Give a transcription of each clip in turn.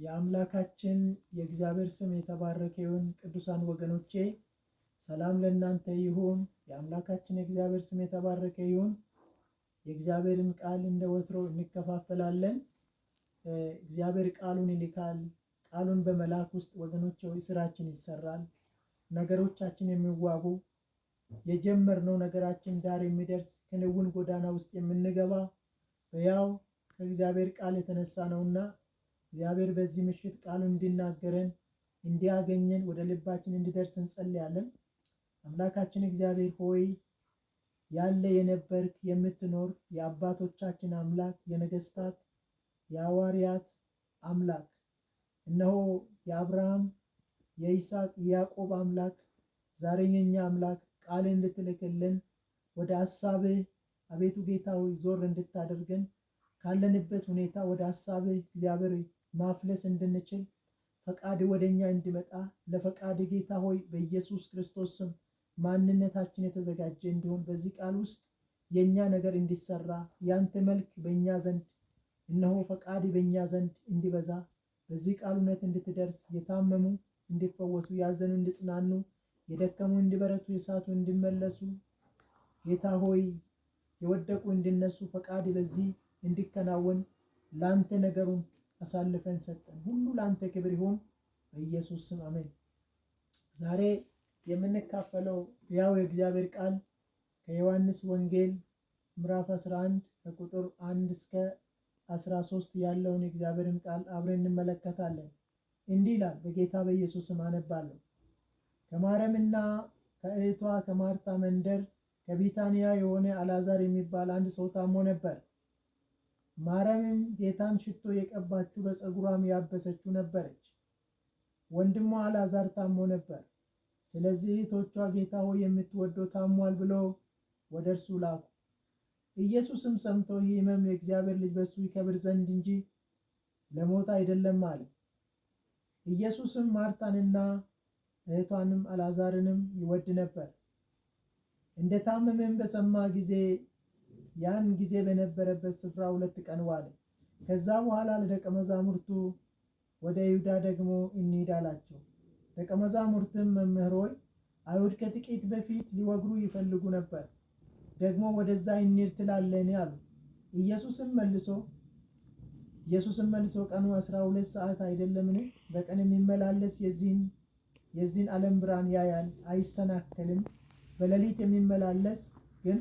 የአምላካችን የእግዚአብሔር ስም የተባረከ ይሁን። ቅዱሳን ወገኖቼ ሰላም ለእናንተ ይሁን። የአምላካችን የእግዚአብሔር ስም የተባረከ ይሁን። የእግዚአብሔርን ቃል እንደ ወትሮ እንከፋፈላለን። እግዚአብሔር ቃሉን ይልካል። ቃሉን በመላክ ውስጥ ወገኖቼ ስራችን ይሰራል። ነገሮቻችን የሚዋቡ የጀመርነው ነገራችን ዳር የሚደርስ ክንውን ጎዳና ውስጥ የምንገባ ያው ከእግዚአብሔር ቃል የተነሳ ነውና እግዚአብሔር በዚህ ምሽት ቃሉን እንዲናገረን እንዲያገኘን ወደ ልባችን እንዲደርስ እንጸልያለን። አምላካችን እግዚአብሔር ሆይ ያለ የነበርክ የምትኖር የአባቶቻችን አምላክ የነገስታት የሐዋርያት አምላክ እነሆ የአብርሃም የይስሐቅ የያዕቆብ አምላክ ዛሬ የኛ አምላክ ቃልን እንድትልክልን ወደ ሐሳብህ አቤቱ ጌታ ሆይ ዞር እንድታደርገን ካለንበት ሁኔታ ወደ ሐሳብህ እግዚአብሔር ማፍለስ እንድንችል ፈቃድ ወደኛ እንዲመጣ ለፈቃድ ጌታ ሆይ በኢየሱስ ክርስቶስ ስም ማንነታችን የተዘጋጀ እንዲሆን በዚህ ቃል ውስጥ የኛ ነገር እንዲሰራ ያንተ መልክ በእኛ ዘንድ እነሆ ፈቃድ በእኛ ዘንድ እንዲበዛ በዚህ ቃል እውነት እንድትደርስ የታመሙ እንዲፈወሱ ያዘኑ እንዲጽናኑ የደከሙ እንዲበረቱ የሳቱ እንዲመለሱ ጌታ ሆይ የወደቁ እንዲነሱ ፈቃድ በዚህ እንዲከናወን ላንተ ነገሩን አሳልፈን ሰጠን። ሁሉ ላንተ ክብር ይሁን በኢየሱስ ስም አሜን። ዛሬ የምንካፈለው ያው የእግዚአብሔር ቃል ከዮሐንስ ወንጌል ምዕራፍ 11 ከቁጥር 1 እስከ 13 ያለውን የእግዚአብሔርን ቃል አብረን እንመለከታለን። እንዲህ ይላል። በጌታ በኢየሱስ ስም አነባለሁ። ከማርያምና ከእህቷ ከማርታ መንደር ከቢታንያ የሆነ አልዓዛር የሚባል አንድ ሰው ታሞ ነበር። ማርያምም ጌታን ሽቶ የቀባችው በፀጉሯም ያበሰችው ነበረች። ወንድሟ አልዓዛር ታሞ ነበር። ስለዚህ እህቶቿ ጌታ ሆይ የምትወደው ታሟል ብለው ወደ እርሱ ላኩ። ኢየሱስም ሰምቶ ይህ ሕመም የእግዚአብሔር ልጅ በሱ ይከብር ዘንድ እንጂ ለሞት አይደለም አለ። ኢየሱስም ማርታንና እህቷንም አልዓዛርንም ይወድ ነበር። እንደታመመም በሰማ ጊዜ ያን ጊዜ በነበረበት ስፍራ 2 ቀን ዋለ። ከዛ በኋላ ለደቀ መዛሙርቱ ወደ ይሁዳ ደግሞ እንሂድ አላቸው። ደቀ መዛሙርትም መምህር ሆይ አይሁድ ከጥቂት በፊት ሊወግሩ ይፈልጉ ነበር፣ ደግሞ ወደዛ እንሂድ ትላለህን አሉት። ኢየሱስም መልሶ ቀኑ 12 ሰዓት አይደለምን? በቀን የሚመላለስ የዚህን ዓለም ብርሃን ያያል አይሰናከልም። በሌሊት የሚመላለስ ግን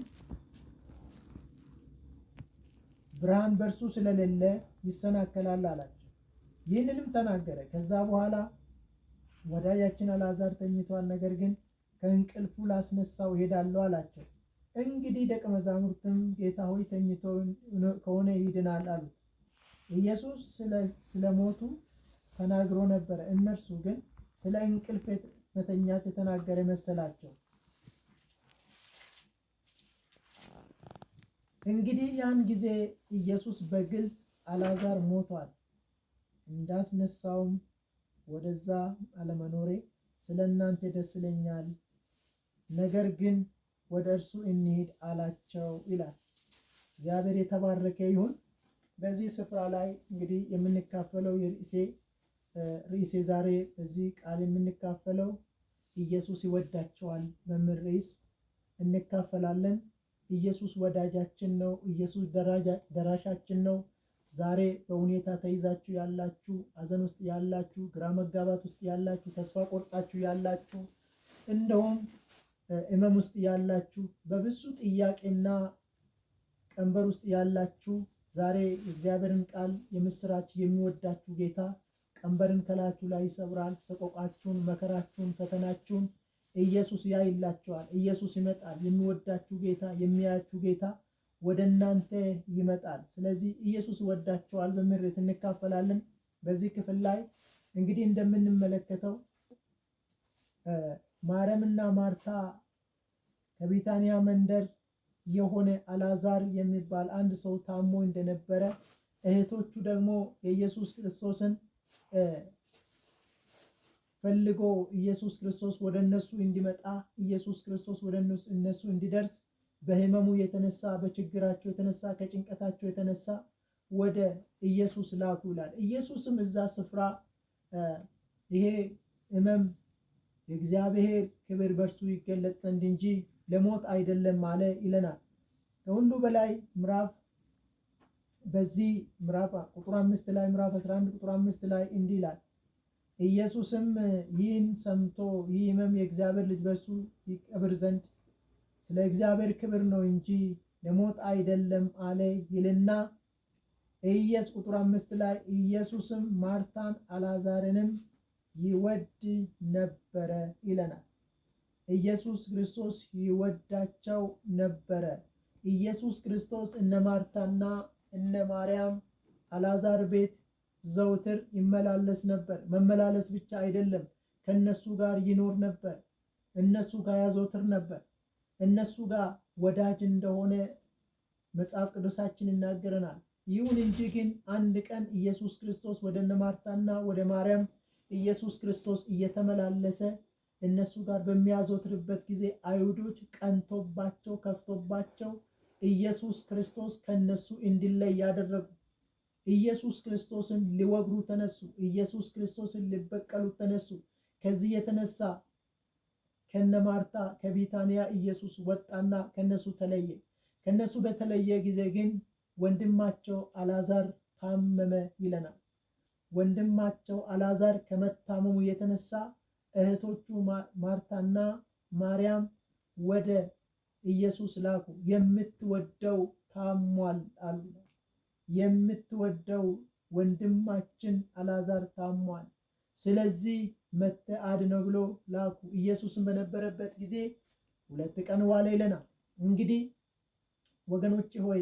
ብርሃን በእርሱ ስለሌለ ይሰናከላል አላቸው። ይህንንም ተናገረ። ከዛ በኋላ ወዳጃችን አልዓዛር ተኝቷል፣ ነገር ግን ከእንቅልፉ ላስነሳው እሄዳለሁ አላቸው። እንግዲህ ደቀ መዛሙርትም ጌታ ሆይ ተኝቶ ከሆነ ይድናል አሉት። ኢየሱስ ስለ ሞቱ ተናግሮ ነበረ፣ እነርሱ ግን ስለ እንቅልፍ መተኛት የተናገረ መሰላቸው። እንግዲህ ያን ጊዜ ኢየሱስ በግልጥ አልዓዛር ሞቷል፣ እንዳስነሳውም ወደዛ አለመኖሬ ስለ እናንተ ደስ ይለኛል፣ ነገር ግን ወደ እርሱ እንሂድ አላቸው ይላል። እግዚአብሔር የተባረከ ይሁን። በዚህ ስፍራ ላይ እንግዲህ የምንካፈለው ርዕሴ ዛሬ በዚህ ቃል የምንካፈለው ኢየሱስ ይወዳቸዋል በሚል ርዕስ እንካፈላለን። ኢየሱስ ወዳጃችን ነው። ኢየሱስ ደራሻችን ነው። ዛሬ በሁኔታ ተይዛችሁ ያላችሁ፣ ሐዘን ውስጥ ያላችሁ፣ ግራ መጋባት ውስጥ ያላችሁ፣ ተስፋ ቆርጣችሁ ያላችሁ፣ እንደውም ሕመም ውስጥ ያላችሁ፣ በብዙ ጥያቄና ቀንበር ውስጥ ያላችሁ ዛሬ የእግዚአብሔርን ቃል የምስራች የሚወዳችሁ ጌታ ቀንበርን ከላችሁ ላይ ይሰብራል። ሰቆቃችሁን፣ መከራችሁን፣ ፈተናችሁን ኢየሱስ ያይላችኋል። ኢየሱስ ይመጣል። የሚወዳችሁ ጌታ የሚያያችሁ ጌታ ወደ እናንተ ይመጣል። ስለዚህ ኢየሱስ ወዳችኋል በሚል ርዕስ እንካፈላለን። በዚህ ክፍል ላይ እንግዲህ እንደምንመለከተው ማርያምና ማርታ ከቢታንያ መንደር የሆነ አልዓዛር የሚባል አንድ ሰው ታሞ እንደነበረ፣ እህቶቹ ደግሞ የኢየሱስ ክርስቶስን ፈልጎ ኢየሱስ ክርስቶስ ወደ እነሱ እንዲመጣ ኢየሱስ ክርስቶስ ወደ እነሱ እንዲደርስ በሕመሙ የተነሳ በችግራቸው የተነሳ ከጭንቀታቸው የተነሳ ወደ ኢየሱስ ላኩ ይላል። ኢየሱስም እዛ ስፍራ ይሄ ሕመም የእግዚአብሔር ክብር በእርሱ ይገለጥ ዘንድ እንጂ ለሞት አይደለም አለ ይለናል። ከሁሉ በላይ በዚህ ምዕራፍ ቁጥር 5 ላይ ምዕራፍ 11 ቁጥር 5 ላይ እንዲህ ይላል፣ ኢየሱስም ይህን ሰምቶ ይህ ሕመም የእግዚአብሔር ልጅ በእርሱ ይቀብር ዘንድ ስለ እግዚአብሔር ክብር ነው እንጂ ለሞት አይደለም አለ ይልና ቁጥር 5 ላይ ኢየሱስም ማርታን አልዓዛርንም ይወድ ነበረ ይለናል። ኢየሱስ ክርስቶስ ይወዳቸው ነበረ። ኢየሱስ ክርስቶስ እነ ማርታና እነ ማርያም አልዓዛር ቤት ዘውትር ይመላለስ ነበር። መመላለስ ብቻ አይደለም፣ ከነሱ ጋር ይኖር ነበር። እነሱ ጋር ያዘውትር ነበር። እነሱ ጋር ወዳጅ እንደሆነ መጽሐፍ ቅዱሳችን ይናገረናል። ይሁን እንጂ ግን አንድ ቀን ኢየሱስ ክርስቶስ ወደ እነ ማርታና ወደ ማርያም ኢየሱስ ክርስቶስ እየተመላለሰ እነሱ ጋር በሚያዘወትርበት ጊዜ አይሁዶች ቀንቶባቸው ከፍቶባቸው ኢየሱስ ክርስቶስ ከነሱ እንዲለይ ያደረጉ። ኢየሱስ ክርስቶስን ሊወግሩ ተነሱ። ኢየሱስ ክርስቶስን ሊበቀሉ ተነሱ። ከዚህ የተነሳ ከነ ማርታ ከቢታንያ ኢየሱስ ወጣና ከነሱ ተለየ። ከነሱ በተለየ ጊዜ ግን ወንድማቸው አልዓዛር ታመመ ይለናል። ወንድማቸው አልዓዛር ከመታመሙ የተነሳ እህቶቹ ማርታና ማርያም ወደ ኢየሱስ ላኩ። የምትወደው ታሟል አሉ። የምትወደው ወንድማችን አልዓዛር ታሟል፣ ስለዚህ መጥተህ አድነው ብሎ ላኩ። ኢየሱስን በነበረበት ጊዜ 2 ቀን ዋለ ይለናል። እንግዲህ ወገኖቼ ሆይ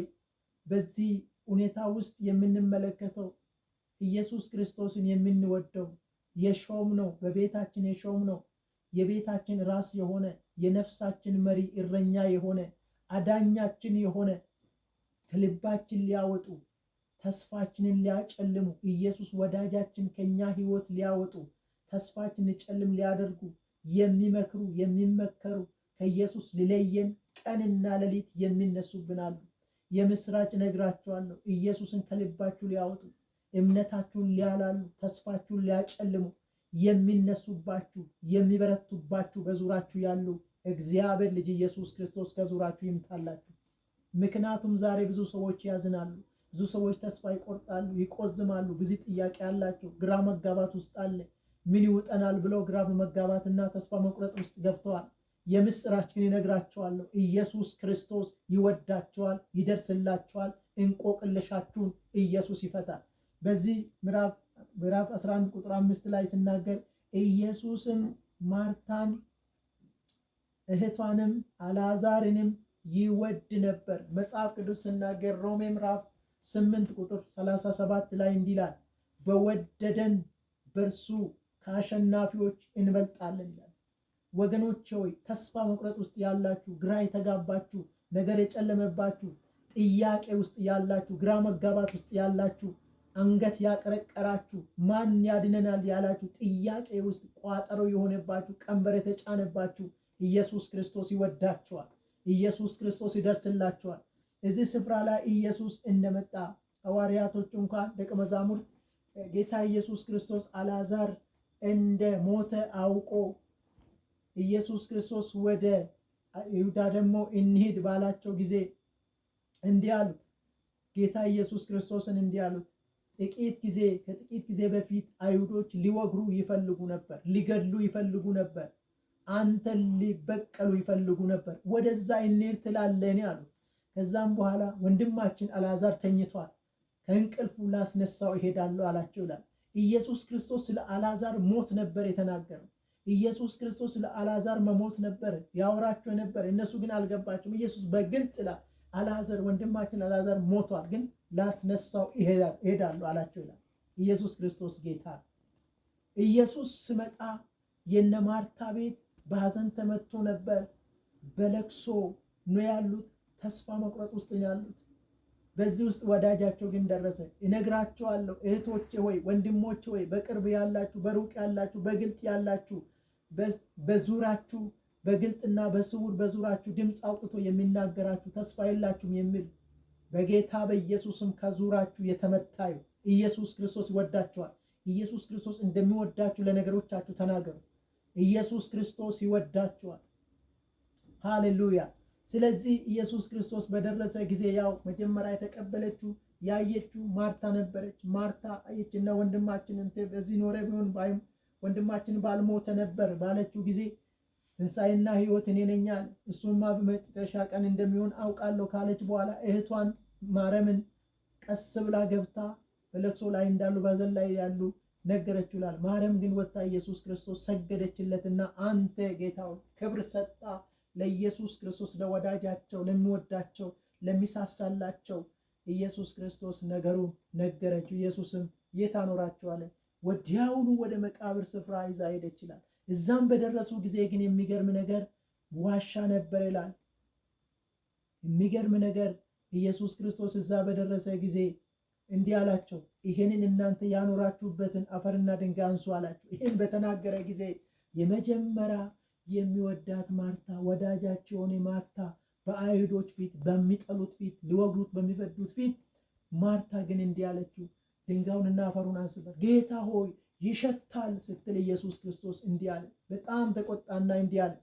በዚህ ሁኔታ ውስጥ የምንመለከተው ኢየሱስ ክርስቶስን የምንወደው የሾም ነው፣ በቤታችን የሾም ነው፣ የቤታችን ራስ የሆነ የነፍሳችን መሪ እረኛ የሆነ አዳኛችን የሆነ ከልባችን ሊያወጡ ተስፋችንን ሊያጨልሙ ኢየሱስ ወዳጃችን ከኛ ህይወት ሊያወጡ ተስፋችንን ጨልም ሊያደርጉ የሚመክሩ የሚመከሩ ከኢየሱስ ሊለየን ቀንና ሌሊት የሚነሱብናሉ። የምስራች ነግራቸዋለሁ። ኢየሱስን ከልባችሁ ሊያወጡ እምነታችሁን ሊያላሉ ተስፋችሁን ሊያጨልሙ የሚነሱባችሁ የሚበረቱባችሁ በዙራችሁ ያሉ እግዚአብሔር ልጅ ኢየሱስ ክርስቶስ ከዙራችሁ ይምታላችሁ። ምክንያቱም ዛሬ ብዙ ሰዎች ያዝናሉ፣ ብዙ ሰዎች ተስፋ ይቆርጣሉ፣ ይቆዝማሉ። ብዙ ጥያቄ ያላቸው ግራ መጋባት ውስጥ አለ። ምን ይውጠናል ብለው ግራ በመጋባትና ተስፋ መቁረጥ ውስጥ ገብተዋል። የምስራችን ይነግራቸዋለሁ። ኢየሱስ ክርስቶስ ይወዳቸዋል፣ ይደርስላቸዋል። እንቆቅልሻችሁን ኢየሱስ ይፈታል። በዚህ ምዕራፍ 11 ቁጥር 5 ላይ ሲናገር ኢየሱስም ማርታን እህቷንም አልዓዛርንም ይወድ ነበር። መጽሐፍ ቅዱስ ሲናገር ሮሜ ምዕራፍ 8 ቁጥር 37 ላይ እንዲላል በወደደን በእርሱ ከአሸናፊዎች እንበልጣለን ይላል። ወገኖቼ ሆይ ተስፋ መቁረጥ ውስጥ ያላችሁ፣ ግራ የተጋባችሁ፣ ነገር የጨለመባችሁ፣ ጥያቄ ውስጥ ያላችሁ፣ ግራ መጋባት ውስጥ ያላችሁ፣ አንገት ያቀረቀራችሁ፣ ማን ያድነናል ያላችሁ፣ ጥያቄ ውስጥ ቋጠሮ የሆነባችሁ፣ ቀንበር የተጫነባችሁ ኢየሱስ ክርስቶስ ይወዳችኋል። ኢየሱስ ክርስቶስ ይደርስላችኋል። እዚህ ስፍራ ላይ ኢየሱስ እንደመጣ ሐዋርያቶቹ እንኳን ደቀ መዛሙርት ጌታ ኢየሱስ ክርስቶስ አልዓዛር እንደ ሞተ አውቆ ኢየሱስ ክርስቶስ ወደ ይሁዳ ደግሞ እንሂድ ባላቸው ጊዜ እንዲህ አሉት። ጌታ ኢየሱስ ክርስቶስን እንዲህ አሉት። ከጥቂት ጊዜ በፊት አይሁዶች ሊወግሩ ይፈልጉ ነበር፣ ሊገድሉ ይፈልጉ ነበር፣ አንተን ሊበቀሉ ይፈልጉ ነበር። ወደዛ እንሂድ ትላለህ አሉት። ከዛም በኋላ ወንድማችን አልዓዛር ተኝቷል፣ ከእንቅልፉ ላስነሳው እሄዳለሁ አላቸው ይላል። ኢየሱስ ክርስቶስ ስለ አልዓዛር ሞት ነበር የተናገረው። ኢየሱስ ክርስቶስ ስለ አልዓዛር መሞት ነበር ያወራቸው ነበር። እነሱ ግን አልገባቸውም። ኢየሱስ በግልጽ አልዓዛር ወንድማችን አልዓዛር ሞቷል፣ ግን ላስነሳው እሄዳለሁ አላቸው ይላል። ኢየሱስ ክርስቶስ ጌታ። ኢየሱስ ስመጣ የነ ማርታ ቤት በሐዘን ተመቶ ነበር። በለቅሶ ነው ያሉት፣ ተስፋ መቁረጥ ውስጥ ነው ያሉት። በዚህ ውስጥ ወዳጃቸው ግን ደረሰ። እነግራቸዋለሁ እህቶቼ ሆይ ወንድሞቼ ሆይ በቅርብ ያላችሁ በሩቅ ያላችሁ በግልጥ ያላችሁ በዙራችሁ በግልጥና በስውር በዙራችሁ ድምፅ አውጥቶ የሚናገራችሁ ተስፋ የላችሁም የሚል በጌታ በኢየሱስም ከዙራችሁ የተመታዩ። ኢየሱስ ክርስቶስ ይወዳችኋል። ኢየሱስ ክርስቶስ እንደሚወዳችሁ ለነገሮቻችሁ ተናገሩ። ኢየሱስ ክርስቶስ ይወዳችኋል። ሃሌሉያ። ስለዚህ ኢየሱስ ክርስቶስ በደረሰ ጊዜ ያው መጀመሪያ የተቀበለችው ያየችው ማርታ ነበረች። ማርታ አየችና ወንድማችን በዚህ ኖረ ቢሆን ወንድማችን ባልሞተ ነበር ባለችው ጊዜ ትንሣኤና ሕይወት እኔ ነኝ አለ። እሱማ በመጨረሻ ቀን እንደሚሆን አውቃለሁ ካለች በኋላ እህቷን ማርያምን ቀስ ብላ ገብታ በለቅሶ ላይ እንዳሉ በዘን ላይ ያሉ ነገረችው ይላል። ማርያም ግን ወጣ ኢየሱስ ክርስቶስ ሰገደችለትና አንተ ጌታው ክብር ሰጣ ለኢየሱስ ክርስቶስ ለወዳጃቸው ለሚወዳቸው ለሚሳሳላቸው ኢየሱስ ክርስቶስ ነገሩን ነገረችው። ኢየሱስም የት አኖራችሁ አለ። ወዲያውኑ ወደ መቃብር ስፍራ ይዛ ሄደች ይላል። እዛም በደረሱ ጊዜ ግን የሚገርም ነገር ዋሻ ነበር ይላል። የሚገርም ነገር ኢየሱስ ክርስቶስ እዛ በደረሰ ጊዜ እንዲህ አላቸው፣ ይሄንን እናንተ ያኖራችሁበትን አፈርና ድንጋይ አንሱ አላቸው። ይሄን በተናገረ ጊዜ የመጀመሪያ የሚወዳት ማርታ ወዳጃቸው የሆነ ማርታ በአይሁዶች ፊት በሚጠሉት ፊት ሊወግሩት በሚፈዱት ፊት ማርታ ግን እንዲህ አለችው፣ ድንጋዩንና አፈሩን አንስበት ጌታ ሆይ ይሸታል ስትል ኢየሱስ ክርስቶስ እንዲህ አለ። በጣም ተቆጣና እንዲህ አለ፣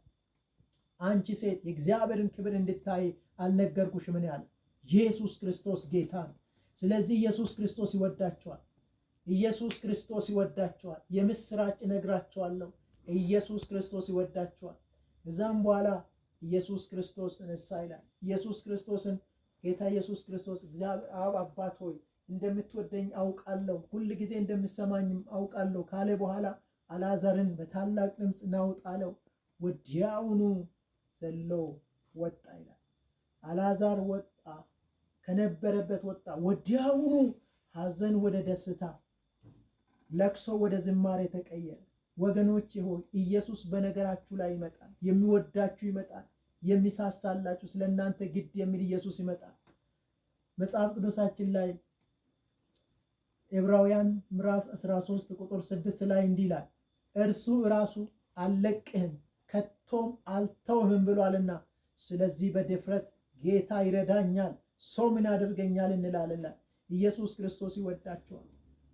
አንቺ ሴት የእግዚአብሔርን ክብር እንድታይ አልነገርኩሽምን? ያለ ኢየሱስ ክርስቶስ ጌታ ነው። ስለዚህ ኢየሱስ ክርስቶስ ይወዳቸዋል። ኢየሱስ ክርስቶስ ይወዳቸዋል። የምስራች እነግራቸዋለሁ። ኢየሱስ ክርስቶስ ይወዳቸዋል። እዛም በኋላ ኢየሱስ ክርስቶስ ተነሳ ይላል። ኢየሱስ ክርስቶስን ጌታ ኢየሱስ ክርስቶስ እግዚአብሔር አብ አባት ሆይ እንደምትወደኝ አውቃለሁ፣ ሁል ጊዜ እንደምሰማኝም አውቃለሁ ካለ በኋላ አልዓዛርን በታላቅ ድምፅ ናውጣ አለው። ወዲያውኑ ዘሎ ወጣ ይላል። አልዓዛር ወጣ፣ ከነበረበት ወጣ። ወዲያውኑ ሐዘን ወደ ደስታ፣ ለቅሶ ወደ ዝማሬ ተቀየረ። ወገኖች ሆይ ኢየሱስ በነገራችሁ ላይ ይመጣል። የሚወዳችሁ ይመጣል። የሚሳሳላችሁ ስለ እናንተ ግድ የሚል ኢየሱስ ይመጣል። መጽሐፍ ቅዱሳችን ላይ ዕብራውያን ምዕራፍ 13 ቁጥር 6 ላይ እንዲህ ይላል፣ እርሱ ራሱ አልለቅህም ከቶም አልተውህም ብሏልና፣ ስለዚህ በድፍረት ጌታ ይረዳኛል፣ ሰው ምን ያደርገኛል እንላለን። ኢየሱስ ክርስቶስ ይወዳችኋል።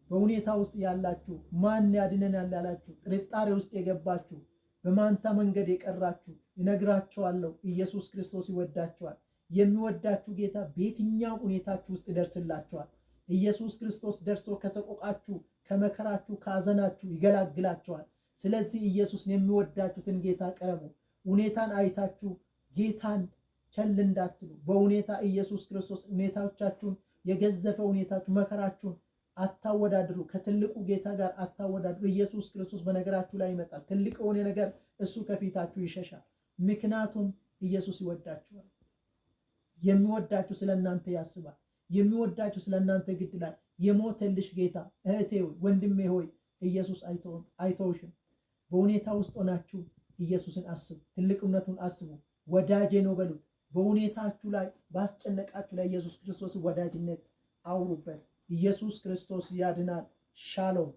በሁኔታ ውስጥ ያላችሁ ማን ያድነናል ያላችሁ ጥርጣሬ ውስጥ የገባችሁ በማንታ መንገድ የቀራችሁ እነግራችኋለሁ፣ ኢየሱስ ክርስቶስ ይወዳችኋል። የሚወዳችሁ ጌታ በየትኛው ሁኔታችሁ ውስጥ ይደርስላችኋል። ኢየሱስ ክርስቶስ ደርሶ ከሰቆቃችሁ፣ ከመከራችሁ፣ ከሐዘናችሁ ይገላግላችኋል። ስለዚህ ኢየሱስን የሚወዳችሁትን ጌታ ቀረቡ። ሁኔታን አይታችሁ ጌታን ቸል እንዳትሉ። በሁኔታ ኢየሱስ ክርስቶስ ሁኔታዎቻችሁን የገዘፈ ሁኔታችሁ መከራችሁን አታወዳድሩ። ከትልቁ ጌታ ጋር አታወዳድሩ። ኢየሱስ ክርስቶስ በነገራችሁ ላይ ይመጣል። ትልቅ የሆነ ነገር እሱ ከፊታችሁ ይሸሻል። ምክንያቱም ኢየሱስ ይወዳችኋል። የሚወዳችሁ ስለ እናንተ ያስባል። የሚወዳችሁ ስለ እናንተ ግድ ይላል። የሞተልሽ ጌታ እህቴ ሆይ ወንድሜ ሆይ ኢየሱስ አይተውሽም። በሁኔታ ውስጥ ሆናችሁ ኢየሱስን አስቡ። ትልቅነቱን አስቡ። ወዳጄ ነው በሉት። በሁኔታችሁ ላይ ባስጨነቃችሁ ላይ ኢየሱስ ክርስቶስ ወዳጅነት አውሩበት። ኢየሱስ ክርስቶስ ያድናል። ሻሎም